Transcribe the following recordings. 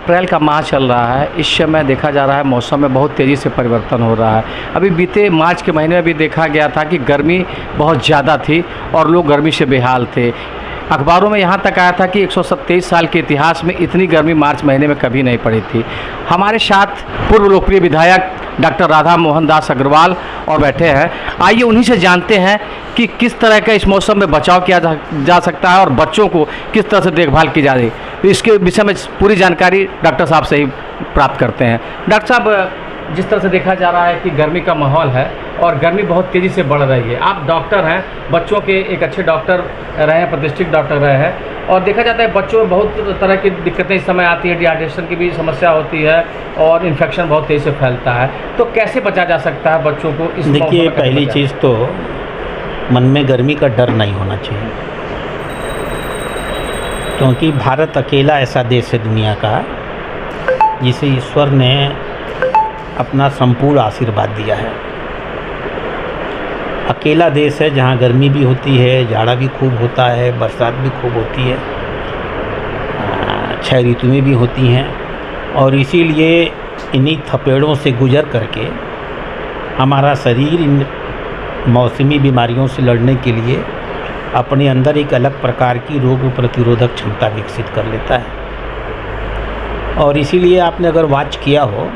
अप्रैल का माह चल रहा है। इस समय देखा जा रहा है मौसम में बहुत तेज़ी से परिवर्तन हो रहा है। अभी बीते मार्च के महीने में भी देखा गया था कि गर्मी बहुत ज़्यादा थी और लोग गर्मी से बेहाल थे। अखबारों में यहाँ तक आया था कि 127 साल के इतिहास में इतनी गर्मी मार्च महीने में कभी नहीं पड़ी थी। हमारे साथ पूर्व लोकप्रिय विधायक डॉक्टर राधा मोहन दास अग्रवाल और बैठे हैं। आइए उन्हीं से जानते हैं कि किस तरह का इस मौसम में बचाव किया जा सकता है और बच्चों को किस तरह से देखभाल की जा रही है। तो इसके विषय में पूरी जानकारी डॉक्टर साहब से ही प्राप्त करते हैं। डॉक्टर साहब, जिस तरह से देखा जा रहा है कि गर्मी का माहौल है और गर्मी बहुत तेज़ी से बढ़ रही है, आप डॉक्टर हैं, बच्चों के एक अच्छे डॉक्टर रहे हैं, प्रतिष्ठित डॉक्टर रहे हैं, और देखा जाता है बच्चों में बहुत तरह की दिक्कतें इस समय आती है। डिहाइड्रेशन की भी समस्या होती है और इन्फेक्शन बहुत तेज़ी से फैलता है। तो कैसे बचा जा सकता है बच्चों को इस? देखिए, पहली चीज़ तो मन में गर्मी का डर नहीं होना चाहिए, क्योंकि भारत अकेला ऐसा देश है दुनिया का जिसे ईश्वर ने अपना संपूर्ण आशीर्वाद दिया है। अकेला देश है जहाँ गर्मी भी होती है, जाड़ा भी खूब होता है, बरसात भी खूब होती है, 6 ऋतुएं भी होती हैं। और इसीलिए इन्हीं थपेड़ों से गुजर करके हमारा शरीर इन मौसमी बीमारियों से लड़ने के लिए अपने अंदर एक अलग प्रकार की रोग प्रतिरोधक क्षमता विकसित कर लेता है। और इसीलिए आपने अगर वॉच किया हो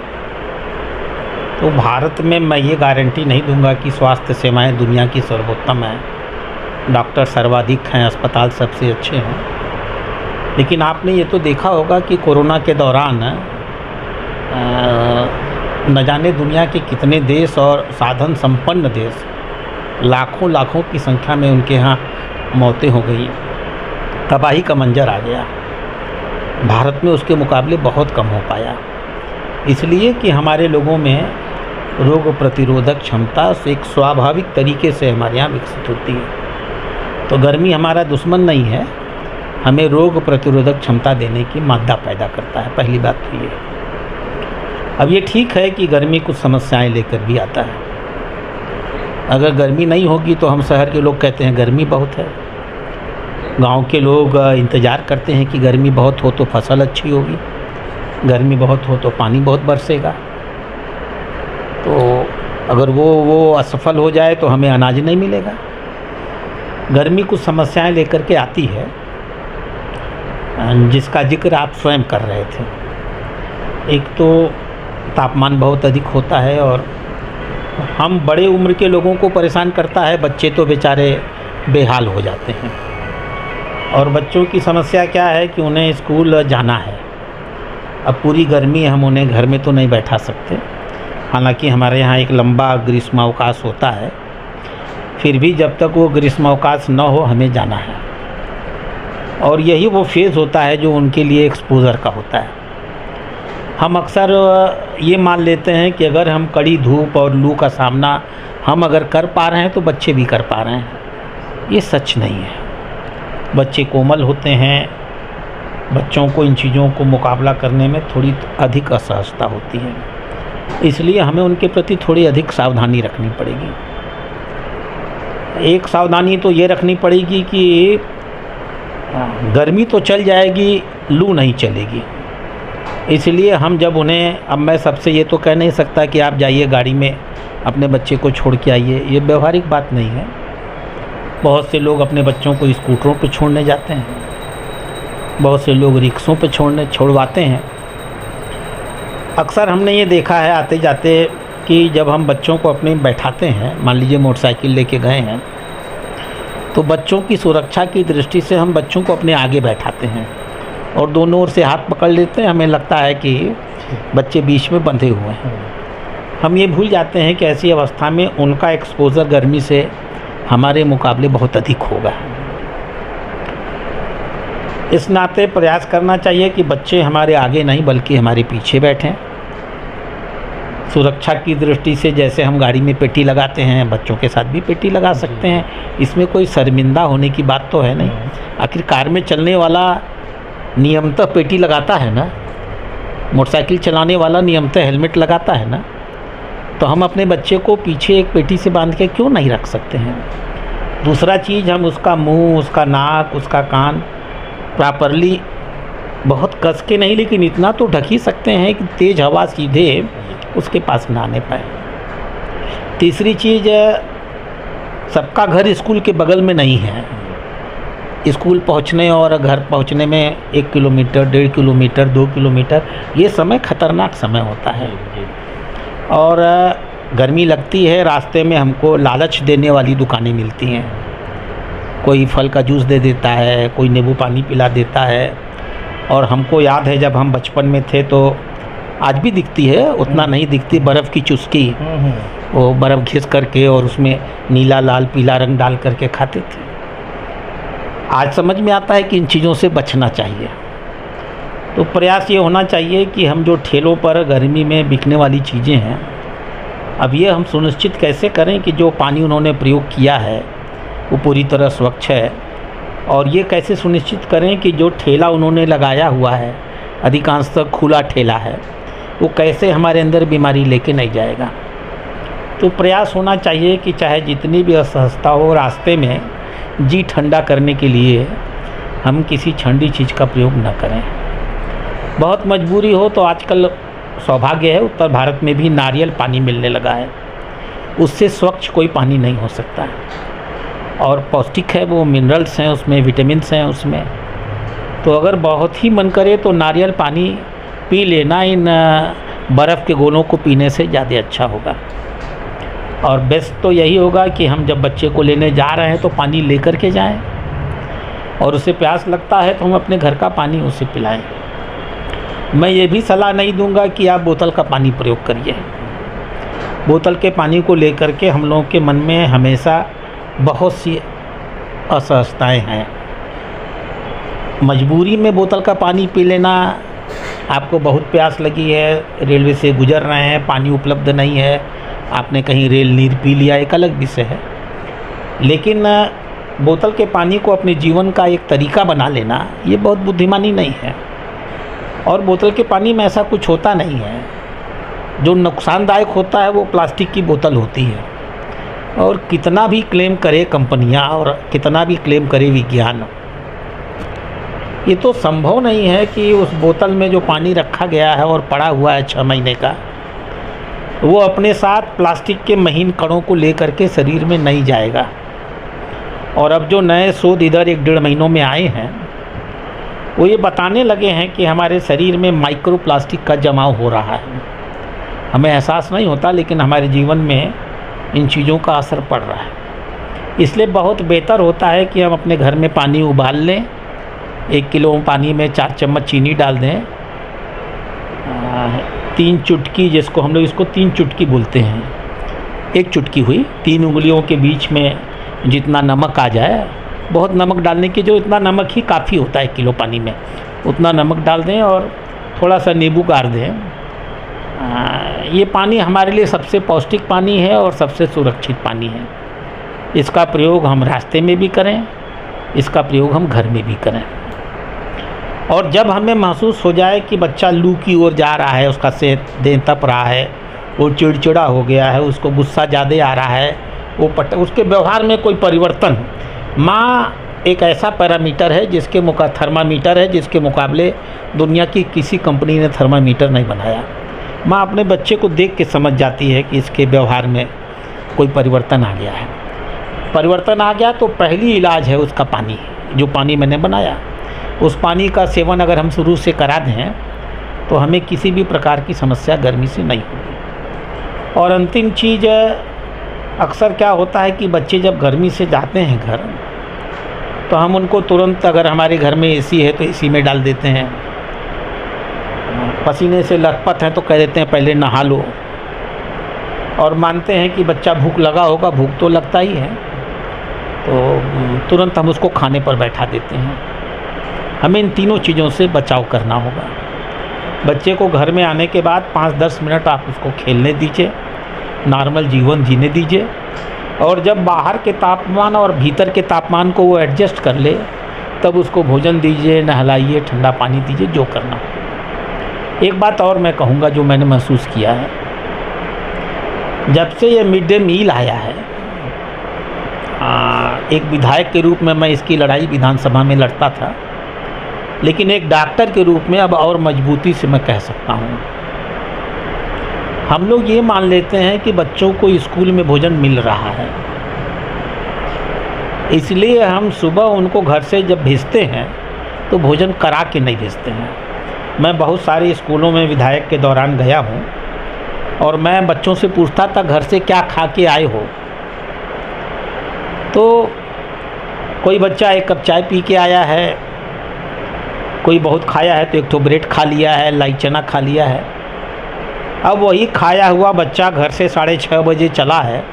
तो भारत में मैं ये गारंटी नहीं दूंगा कि स्वास्थ्य सेवाएं दुनिया की सर्वोत्तम हैं, डॉक्टर सर्वाधिक हैं, अस्पताल सबसे अच्छे हैं। लेकिन आपने ये तो देखा होगा कि कोरोना के दौरान न जाने दुनिया के कितने देश और साधन संपन्न देश, लाखों की संख्या में उनके यहाँ मौतें हो गई, तबाही का मंजर आ गया। भारत में उसके मुकाबले बहुत कम हो पाया, इसलिए कि हमारे लोगों में रोग प्रतिरोधक क्षमता से एक स्वाभाविक तरीके से हमारे यहाँ विकसित होती है। तो गर्मी हमारा दुश्मन नहीं है, हमें रोग प्रतिरोधक क्षमता देने की मादा पैदा करता है। पहली बात तो ये। अब ये ठीक है कि गर्मी कुछ समस्याएं लेकर भी आता है। अगर गर्मी नहीं होगी तो हम शहर के लोग कहते हैं गर्मी बहुत है, गांव के लोग इंतज़ार करते हैं कि गर्मी बहुत हो तो फसल अच्छी होगी, गर्मी बहुत हो तो पानी बहुत बरसेगा। तो अगर वो असफल हो जाए तो हमें अनाज नहीं मिलेगा। गर्मी कुछ समस्याएं लेकर के आती है, जिसका जिक्र आप स्वयं कर रहे थे। एक तो तापमान बहुत अधिक होता है और हम बड़े उम्र के लोगों को परेशान करता है, बच्चे तो बेचारे बेहाल हो जाते हैं। और बच्चों की समस्या क्या है कि उन्हें स्कूल जाना है। अब पूरी गर्मी हम उन्हें घर में तो नहीं बैठा सकते, हालांकि हमारे यहाँ एक लंबा ग्रीष्मावकाश होता है, फिर भी जब तक वो ग्रीष्मावकाश न हो हमें जाना है। और यही वो फेज़ होता है जो उनके लिए एक्सपोज़र का होता है। हम अक्सर ये मान लेते हैं कि अगर हम कड़ी धूप और लू का सामना हम अगर कर पा रहे हैं तो बच्चे भी कर पा रहे हैं। ये सच नहीं है। बच्चे कोमल होते हैं, बच्चों को इन चीज़ों को मुकाबला करने में थोड़ी अधिक असहजता होती है, इसलिए हमें उनके प्रति थोड़ी अधिक सावधानी रखनी पड़ेगी। एक सावधानी तो ये रखनी पड़ेगी कि गर्मी तो चल जाएगी, लू नहीं चलेगी। इसलिए हम जब उन्हें, अब मैं सबसे ये तो कह नहीं सकता कि आप जाइए गाड़ी में अपने बच्चे को छोड़ के आइए, ये व्यवहारिक बात नहीं है। बहुत से लोग अपने बच्चों को स्कूटरों पे छोड़ने जाते हैं, बहुत से लोग रिक्शों पे छोड़वाते हैं। अक्सर हमने ये देखा है आते जाते कि जब हम बच्चों को अपने बैठाते हैं, मान लीजिए मोटरसाइकिल लेके गए हैं, तो बच्चों की सुरक्षा की दृष्टि से हम बच्चों को अपने आगे बैठाते हैं और दोनों ओर से हाथ पकड़ लेते हैं। हमें लगता है कि बच्चे बीच में बंधे हुए हैं। हम ये भूल जाते हैं कि ऐसी अवस्था में उनका एक्सपोज़र गर्मी से हमारे मुकाबले बहुत अधिक होगा। इस नाते प्रयास करना चाहिए कि बच्चे हमारे आगे नहीं बल्कि हमारे पीछे बैठें। सुरक्षा की दृष्टि से जैसे हम गाड़ी में पेटी लगाते हैं, बच्चों के साथ भी पेटी लगा सकते हैं। इसमें कोई शर्मिंदा होने की बात तो है नहीं। आखिर कार में चलने वाला नियमतः पेटी लगाता है ना, मोटरसाइकिल चलाने वाला नियमतः हेलमेट लगाता है ना, तो हम अपने बच्चे को पीछे एक पेटी से बांध के क्यों नहीं रख सकते हैं। दूसरा चीज़, हम उसका मुंह, उसका नाक, उसका कान प्रॉपरली बहुत कस के नहीं, लेकिन इतना तो ढक ही सकते हैं कि तेज़ हवा सीधे उसके पास ना आने पाए। तीसरी चीज़, सबका घर स्कूल के बगल में नहीं है। स्कूल पहुंचने और घर पहुंचने में 1 किलोमीटर, 1.5 किलोमीटर, 2 किलोमीटर, ये समय खतरनाक समय होता है। और गर्मी लगती है, रास्ते में हमको लालच देने वाली दुकानें मिलती हैं। कोई फल का जूस दे देता है, कोई नींबू पानी पिला देता है। और हमको याद है जब हम बचपन में थे तो आज भी दिखती है, उतना नहीं दिखती, बर्फ़ की चुस्की, वो बर्फ़ घिस करके और उसमें नीला लाल पीला रंग डाल करके खाते थे। आज समझ में आता है कि इन चीज़ों से बचना चाहिए। तो प्रयास ये होना चाहिए कि हम जो ठेलों पर गर्मी में बिकने वाली चीज़ें हैं, अब ये हम सुनिश्चित कैसे करें कि जो पानी उन्होंने प्रयोग किया है वो पूरी तरह स्वच्छ है। और ये कैसे सुनिश्चित करें कि जो ठेला उन्होंने लगाया हुआ है, अधिकांशतः खुला ठेला है, वो कैसे हमारे अंदर बीमारी लेके नहीं जाएगा। तो प्रयास होना चाहिए कि चाहे जितनी भी असहजता हो, रास्ते में जी ठंडा करने के लिए हम किसी ठंडी चीज़ का प्रयोग न करें। बहुत मजबूरी हो तो आजकल सौभाग्य है, उत्तर भारत में भी नारियल पानी मिलने लगा है। उससे स्वच्छ कोई पानी नहीं हो सकता है और पौष्टिक है, वो मिनरल्स हैं उसमें, विटामिन्स हैं उसमें। तो अगर बहुत ही मन करे तो नारियल पानी पी लेना इन बर्फ़ के गोलों को पीने से ज़्यादा अच्छा होगा। और बेस्ट तो यही होगा कि हम जब बच्चे को लेने जा रहे हैं तो पानी लेकर के जाएं, और उसे प्यास लगता है तो हम अपने घर का पानी उसे पिलाएं। मैं ये भी सलाह नहीं दूंगा कि आप बोतल का पानी प्रयोग करिए। बोतल के पानी को लेकर के हम लोगों के मन में हमेशा बहुत सी असहजताएँ हैं। मजबूरी में बोतल का पानी पी लेना, आपको बहुत प्यास लगी है, रेलवे से गुजर रहे हैं, पानी उपलब्ध नहीं है, आपने कहीं रेल नीर पी लिया, एक अलग विषय है। लेकिन बोतल के पानी को अपने जीवन का एक तरीका बना लेना, ये बहुत बुद्धिमानी नहीं है। और बोतल के पानी में ऐसा कुछ होता नहीं है। जो नुकसानदायक होता है वो प्लास्टिक की बोतल होती है। और कितना भी क्लेम करे कंपनियां और कितना भी क्लेम करे विज्ञान, ये तो संभव नहीं है कि उस बोतल में जो पानी रखा गया है और पड़ा हुआ है 6 महीने का, वो अपने साथ प्लास्टिक के महीन कणों को लेकर के शरीर में नहीं जाएगा। और अब जो नए शोध इधर 1-1.5 महीनों में आए हैं, वो ये बताने लगे हैं कि हमारे शरीर में माइक्रो प्लास्टिक का जमाव हो रहा है। हमें एहसास नहीं होता, लेकिन हमारे जीवन में इन चीज़ों का असर पड़ रहा है। इसलिए बहुत बेहतर होता है कि हम अपने घर में पानी उबाल लें, 1 किलो पानी में 4 चम्मच चीनी डाल दें, 3 चुटकी, जिसको हम लोग इसको 3 चुटकी बोलते हैं, 1 चुटकी हुई, 3 उंगलियों के बीच में जितना नमक आ जाए, बहुत नमक डालने की, जो इतना नमक ही काफ़ी होता है 1 किलो पानी में, उतना नमक डाल दें और थोड़ा सा नींबू गाड़ दें। ये पानी हमारे लिए सबसे पौष्टिक पानी है और सबसे सुरक्षित पानी है। इसका प्रयोग हम रास्ते में भी करें, इसका प्रयोग हम घर में भी करें। और जब हमें महसूस हो जाए कि बच्चा लू की ओर जा रहा है, उसका देह तप रहा है, वो चिड़चिड़ा हो गया है, उसको गुस्सा ज़्यादा आ रहा है, वो उसके व्यवहार में कोई परिवर्तन, माँ एक ऐसा पैरामीटर है जिसके थर्मामीटर है जिसके मुकाबले दुनिया की किसी कंपनी ने थर्मामीटर नहीं बनाया। माँ अपने बच्चे को देख के समझ जाती है कि इसके व्यवहार में कोई परिवर्तन आ गया है। परिवर्तन आ गया तो पहली इलाज है उसका पानी, जो पानी मैंने बनाया, उस पानी का सेवन अगर हम शुरू से करा दें तो हमें किसी भी प्रकार की समस्या गर्मी से नहीं होगी। और अंतिम चीज़, अक्सर क्या होता है कि बच्चे जब गर्मी से जाते हैं घर, तो हम उनको तुरंत, अगर हमारे घर में एसी है तो एसी में डाल देते हैं, पसीने से लथपथ हैं तो कह देते हैं पहले नहा लो, और मानते हैं कि बच्चा भूख लगा होगा, भूख तो लगता ही है, तो तुरंत हम उसको खाने पर बैठा देते हैं। हमें इन तीनों चीज़ों से बचाव करना होगा। बच्चे को घर में आने के बाद 5-10 मिनट आप उसको खेलने दीजिए, नॉर्मल जीवन जीने दीजिए, और जब बाहर के तापमान और भीतर के तापमान को वो एडजस्ट कर ले, तब उसको भोजन दीजिए, नहलाइए, ठंडा पानी दीजिए, जो करना हो। एक बात और मैं कहूँगा जो मैंने महसूस किया है, जब से ये मिड डे मील आया है, एक विधायक के रूप में मैं इसकी लड़ाई विधानसभा में लड़ता था, लेकिन एक डॉक्टर के रूप में अब और मजबूती से मैं कह सकता हूँ। हम लोग ये मान लेते हैं कि बच्चों को स्कूल में भोजन मिल रहा है, इसलिए हम सुबह उनको घर से जब भेजते हैं तो भोजन करा के नहीं भेजते हैं। मैं बहुत सारे स्कूलों में विधायक के दौरान गया हूँ और मैं बच्चों से पूछता था घर से क्या खा के आए हो, तो कोई बच्चा 1 कप चाय पी के आया है, कोई बहुत खाया है तो 1 ठो ब्रेड खा लिया है, लाई चना खा लिया है। अब वही खाया हुआ बच्चा घर से 6:30 बजे चला है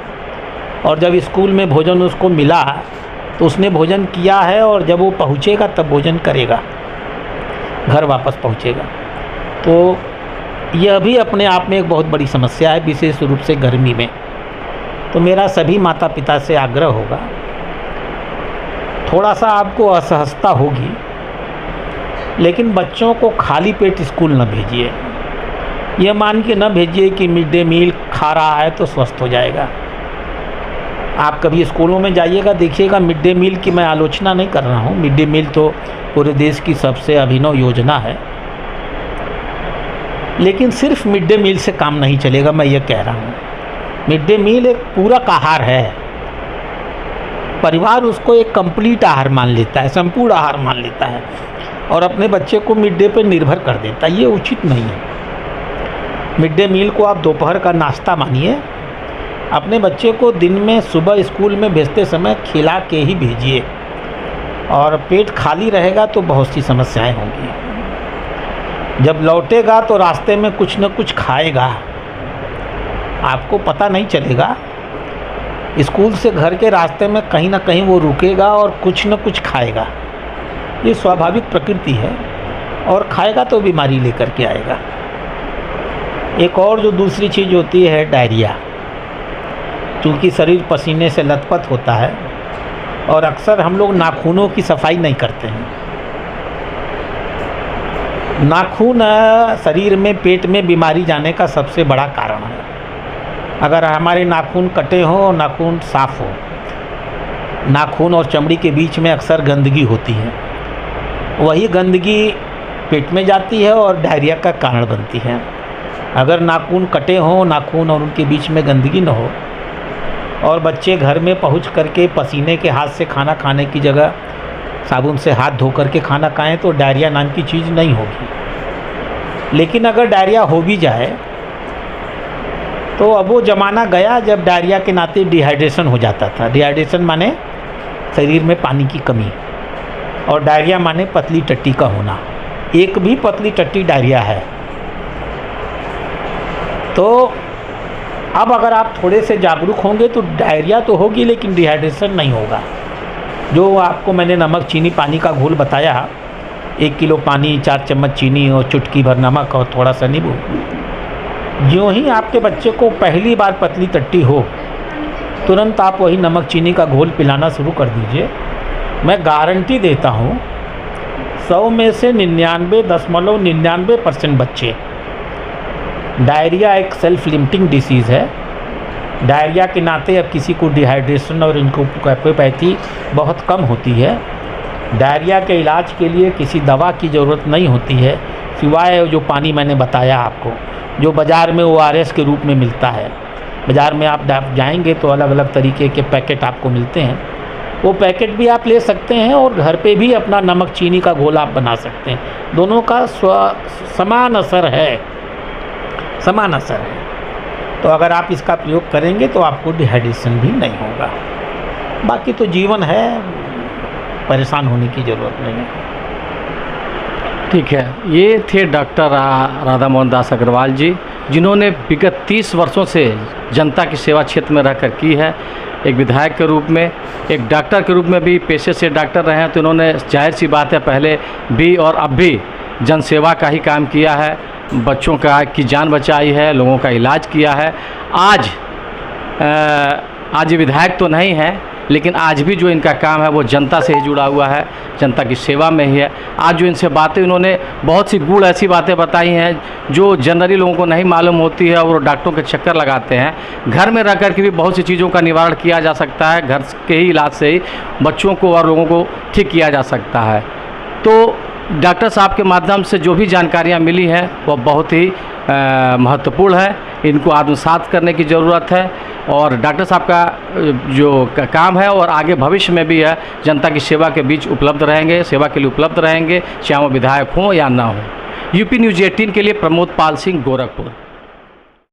और जब स्कूल में भोजन उसको मिला तो उसने भोजन किया है और जब वो पहुँचेगा तब भोजन करेगा, घर वापस पहुँचेगा। तो यह भी अपने आप में एक बहुत बड़ी समस्या है, विशेष रूप से गर्मी में। तो मेरा सभी माता पिता से आग्रह होगा, थोड़ा सा आपको असहजता होगी, लेकिन बच्चों को खाली पेट स्कूल न भेजिए। यह मान के न भेजिए कि मिड डे मील खा रहा है तो स्वस्थ हो जाएगा। आप कभी स्कूलों में जाइएगा, देखिएगा मिड डे मील की मैं आलोचना नहीं कर रहा हूँ, मिड डे मील तो पूरे देश की सबसे अभिनव योजना है, लेकिन सिर्फ मिड डे मील से काम नहीं चलेगा। मैं ये कह रहा हूँ, मिड डे मील एक पूरक आहार है, परिवार उसको एक कंप्लीट आहार मान लेता है, संपूर्ण आहार मान लेता है और अपने बच्चे को मिड डे पर निर्भर कर देता है। ये उचित नहीं है। मिड डे मील को आप दोपहर का नाश्ता मानिए, अपने बच्चे को दिन में सुबह स्कूल में भेजते समय खिला के ही भेजिए, और पेट खाली रहेगा तो बहुत सी समस्याएं होंगी। जब लौटेगा तो रास्ते में कुछ न कुछ खाएगा, आपको पता नहीं चलेगा। स्कूल से घर के रास्ते में कहीं ना कहीं वो रुकेगा और कुछ न कुछ खाएगा, ये स्वाभाविक प्रकृति है, और खाएगा तो बीमारी लेकर के आएगा। एक और जो दूसरी चीज़ होती है डायरिया, क्योंकि शरीर पसीने से लथपथ होता है और अक्सर हम लोग नाखूनों की सफाई नहीं करते हैं। नाखून शरीर में, पेट में बीमारी जाने का सबसे बड़ा कारण है। अगर हमारे नाखून कटे हों और नाखून साफ़ हो, नाखून और चमड़ी के बीच में अक्सर गंदगी होती है, वही गंदगी पेट में जाती है और डायरिया का कारण बनती है। अगर नाखून कटे हों, नाखून और उनके बीच में गंदगी न हो, और बच्चे घर में पहुंच करके पसीने के हाथ से खाना खाने की जगह साबुन से हाथ धो करके खाना खाएं, तो डायरिया नाम की चीज़ नहीं होगी। लेकिन अगर डायरिया हो भी जाए तो अब वो ज़माना गया जब डायरिया के नाते डिहाइड्रेशन हो जाता था। डिहाइड्रेशन माने शरीर में पानी की कमी, और डायरिया माने पतली टट्टी का होना। एक भी पतली टट्टी डायरिया है। तो अब अगर आप थोड़े से जागरूक होंगे तो डायरिया तो होगी लेकिन डिहाइड्रेशन नहीं होगा। जो आपको मैंने नमक चीनी पानी का घोल बताया, 1 किलो पानी, 4 चम्मच चीनी और चुटकी भर नमक और थोड़ा सा नींबू, ज्यों ही आपके बच्चे को पहली बार पतली टट्टी हो, तुरंत आप वही नमक चीनी का घोल पिलाना शुरू कर दीजिए। मैं गारंटी देता हूँ 100 में से 99.99% बच्चे, डायरिया एक सेल्फ लिमिटिंग डिसीज़ है। डायरिया के नाते अब किसी को डिहाइड्रेशन और इनकोपैथी बहुत कम होती है। डायरिया के इलाज के लिए किसी दवा की ज़रूरत नहीं होती है, सिवाय जो पानी मैंने बताया आपको, जो बाज़ार में ORS के रूप में मिलता है। बाज़ार में आप जाएंगे तो अलग अलग तरीके के पैकेट आपको मिलते हैं, वो पैकेट भी आप ले सकते हैं और घर पे भी अपना नमक चीनी का घोल आप बना सकते हैं। दोनों का समान असर है, समान असर है। तो अगर आप इसका प्रयोग करेंगे तो आपको डिहाइड्रेशन भी नहीं होगा। बाकी तो जीवन है, परेशान होने की ज़रूरत नहीं है। ठीक है, ये थे डॉक्टर राधा मोहन दास अग्रवाल जी, जिन्होंने विगत 30 वर्षों से जनता की सेवा क्षेत्र में रहकर की है। एक विधायक के रूप में, एक डॉक्टर के रूप में भी पेशे से डॉक्टर रहे हैं, तो इन्होंने जाहिर सी बात है पहले भी और अब भी जनसेवा का ही काम किया है, बच्चों की जान बचाई है, लोगों का इलाज किया है। आज ये विधायक तो नहीं है, लेकिन आज भी जो इनका काम है वो जनता से ही जुड़ा हुआ है, जनता की सेवा में ही है। आज जो इनसे बातें, उन्होंने बहुत सी गूढ़ ऐसी बातें बताई हैं जो जनरली लोगों को नहीं मालूम होती है, और वो डॉक्टरों के चक्कर लगाते हैं। घर में रह कर के भी बहुत सी चीज़ों का निवारण किया जा सकता है, घर के ही इलाज से ही बच्चों को और लोगों को ठीक किया जा सकता है। तो डॉक्टर साहब के माध्यम से जो भी जानकारियाँ मिली हैं वो बहुत ही महत्वपूर्ण है। इनको आत्मसात करने की ज़रूरत है और डॉक्टर साहब का जो काम है और आगे भविष्य में भी है, जनता की सेवा के बीच उपलब्ध रहेंगे, सेवा के लिए उपलब्ध रहेंगे, चाहे वो विधायक हों या ना हों। यूपी न्यूज़ 18 के लिए प्रमोद पाल सिंह, गोरखपुर।